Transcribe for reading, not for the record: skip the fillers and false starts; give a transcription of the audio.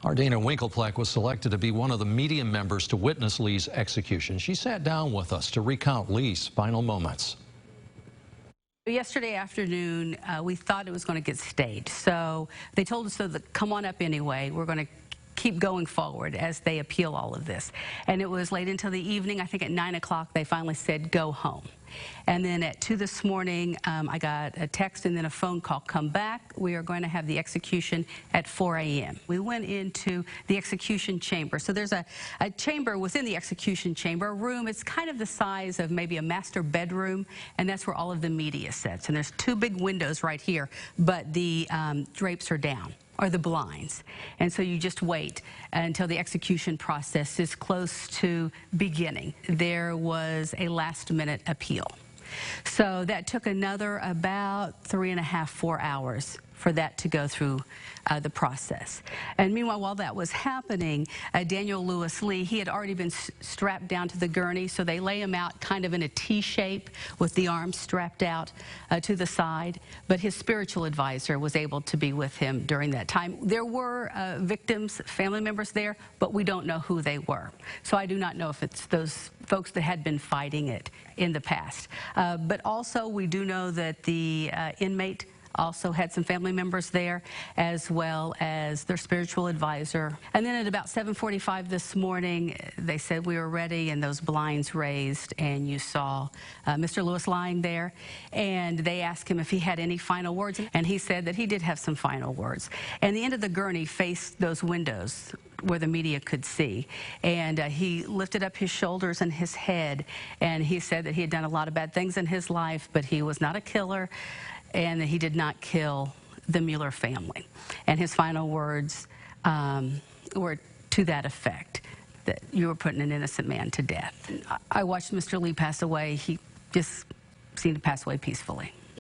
Our Dana Winklepleck was selected to be one of the media members to witness Lee's execution. She sat down with us to recount Lee's final moments. Yesterday afternoon, we thought it was going to get staged. So they told us, come on up anyway. We're going to keep going forward as they appeal all of this. And it was late until the evening. I think at 9 o'clock, they finally said, go home. And then at 2 this morning, I got a text and then a phone call, come back. We are going to have the execution at 4 a.m. We went into the execution chamber. So there's a chamber within the execution chamber, a room. It's kind of the size of maybe a master bedroom, and that's where all of the media sits. And there's 2 big windows right here, but the drapes are down, or the blinds. And so you just wait until the execution process is close to beginning. There was a last-minute appeal. So that took another about 3.5, 4 hours for that to go through the process. And meanwhile, while that was happening, Daniel Lewis Lee, he had already been strapped down to the gurney, so they lay him out kind of in a T shape with the arms strapped out to the side. But his spiritual advisor was able to be with him during that time. There were victims, family members there, but we don't know who they were. So I do not know if it's those folks that had been fighting it in the past. But also we do know that the inmate also had some family members there, as well as their spiritual advisor. And then at about 7:45 this morning, they said we were ready, and those blinds raised, and you saw Mr. Lewis lying there. And they asked him if he had any final words, and he said that he did have some final words. And the end of the gurney faced those windows where the media could see. And he lifted up his shoulders and his head, and he said that he had done a lot of bad things in his life, but he was not a killer, and that he did not kill the Mueller family. And his final words were to that effect, that you were putting an innocent man to death. I watched Mr. Lee pass away. He just seemed to pass away peacefully.